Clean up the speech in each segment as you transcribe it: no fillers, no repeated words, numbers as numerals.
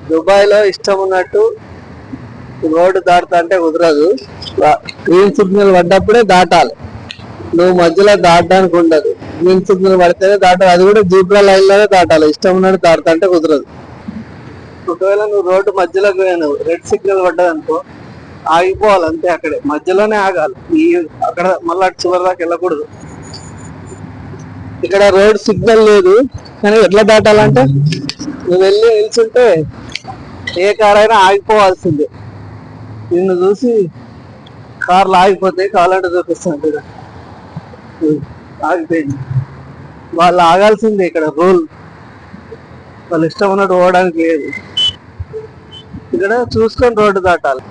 Dubai లో ఇష్టం ఉన్నట్టు రోడ్డు దాటుతా అంటే కుదరదు. గ్రీన్ సిగ్నల్ పడ్డప్పుడే దాటాలి. నువ్వు మధ్యలో దాటడానికి ఉండదు. గ్రీన్ సిగ్నల్ పడితేనే దాటాలి. అది కూడా జీబ్రా లైన్ లోనే దాటాలి. ఇష్టం ఉన్నట్టు దాటుతా అంటే కుదరదు. ఒకవేళ నువ్వు రోడ్డు మధ్యలోకి పోయాను, రెడ్ సిగ్నల్ పడ్డదనుకో ఆగిపోవాలి అంతే. అక్కడే మధ్యలోనే ఆగాలి. అక్కడ మళ్ళీ చివరి దాకా వెళ్ళకూడదు. ఇక్కడ రోడ్ సిగ్నల్ లేదు, కానీ ఎట్లా దాటాలంటే నువ్వు వెళ్ళి నిల్చుంటే ఏ కార్ అయినా ఆగిపోవాల్సిందే. నిన్ను చూసి కార్లు ఆగిపోతాయి. కావాలంటే చూపిస్తాను. ఆగిపోయింది. వాళ్ళు ఆగాల్సిందే. ఇక్కడ రూల్. వాళ్ళు ఇష్టం ఉన్నట్టు పోవడానికి లేదు. ఇక్కడ చూసుకొని రోడ్డు దాటాలి.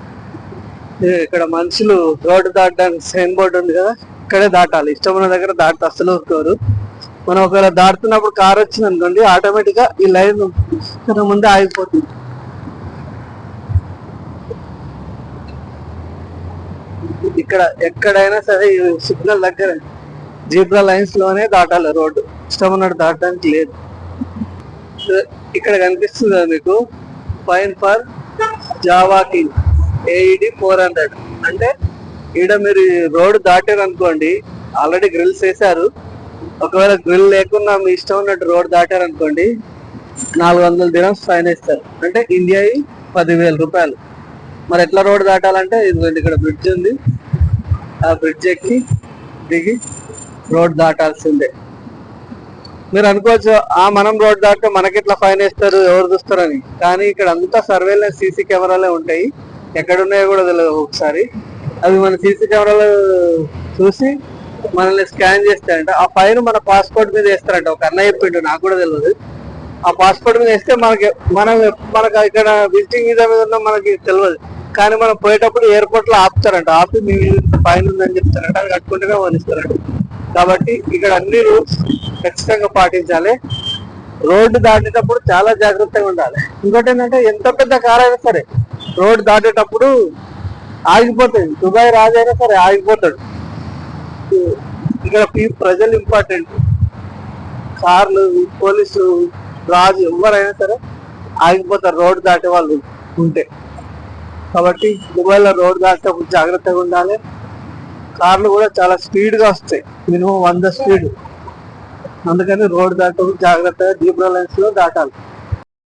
ఇక్కడ మనుషులు రోడ్డు దాటడానికి సైన్ బోర్డు ఉంది కదా, ఇక్కడే దాటాలి. ఇష్టం ఉన్న దగ్గర దాటితే అస్సలు ఊరుకోరు. మనం ఒకవేళ దాటుతున్నప్పుడు కార్ వచ్చింది అనుకోండి, ఆటోమేటిక్ గా ఈ లైన్ ముందే ఆగిపోతుంది. ఇక్కడ ఎక్కడైనా సరే ఈ సిగ్నల్ దగ్గర జీబ్రా లైన్స్ లోనే దాటాలి రోడ్డు. ఇష్టం ఉన్నట్టు దాటడానికి లేదు. ఇక్కడ కనిపిస్తుంది కదా మీకు, fine for Java king AED 400. అంటే ఈడ మీరు రోడ్డు దాటారు అనుకోండి, ఆల్రెడీ గ్రిల్స్ వేసారు. ఒకవేళ గ్రిల్ లేకుండా మీ ఇష్టం ఉన్నట్టు రోడ్డు దాటారు అనుకోండి, 400 dirhams ఫైన్ వేస్తారు. అంటే ఇండియా 10,000 రూపాయలు. మరి ఎట్లా రోడ్డు దాటాలంటే ఇదిగోండి, ఇక్కడ బ్రిడ్జ్ ఉంది. ఆ బ్రిడ్జ్ ఎక్కి దిగి రోడ్ దాటాల్సిందే. మీరు అనుకోవచ్చు మనం రోడ్ దాటితే మనకి ఇట్లా ఫైన్ వేస్తారు, ఎవరు చూస్తారని. కానీ ఇక్కడ అంతా సర్వేలెన్స్ సీసీ కెమెరాలే ఉంటాయి. ఎక్కడున్నాయో కూడా తెలియదు. ఒకసారి అవి మన సీసీ కెమెరాలు చూసి మనల్ని స్కాన్ చేస్తాయంట. ఆ ఫైన్ మన పాస్పోర్ట్ మీద వేస్తారంట. ఒక అన్నయ్య చెప్పిండు, నాకు కూడా తెలియదు. ఆ పాస్పోర్ట్ మీద వేస్తే మనకు ఇక్కడ విజిటింగ్ వీసా మీద ఉన్న మనకి తెలియదు. కానీ మనం పోయేటప్పుడు ఎయిర్పోర్ట్ లో ఆపుతారంట. ఆపి మీ ఫైన్ ఉందని చెప్తారంట. అది కట్టుకుంటూనే వనిస్తారంట. కాబట్టి ఇక్కడ అన్ని రూల్స్ ఖచ్చితంగా పాటించాలి. రోడ్డు దాటేటప్పుడు చాలా జాగ్రత్తగా ఉండాలి. ఇంకోటి ఏంటంటే, ఎంత పెద్ద కార్ అయినా సరే రోడ్డు దాటేటప్పుడు ఆగిపోతుంది. దుబాయ్ రాజైనా సరే ఆగిపోతాడు. ఇక్కడ ప్రజలు ఇంపార్టెంట్. కార్లు, పోలీసులు, రాజు ఎవరైనా సరే ఆగిపోతారు రోడ్డు దాటే వాళ్ళు ఉంటే. కాబట్టి దుబాయ్ లో రోడ్డు దాటేటప్పుడు జాగ్రత్తగా ఉండాలి. కార్లు కూడా చాలా స్పీడ్ గా వస్తాయి, మినిమం 100 స్పీడ్. అందుకని రోడ్డు దాటేటప్పుడు జాగ్రత్తగా జీబ్రా లైన్స్ లో దాటాలి.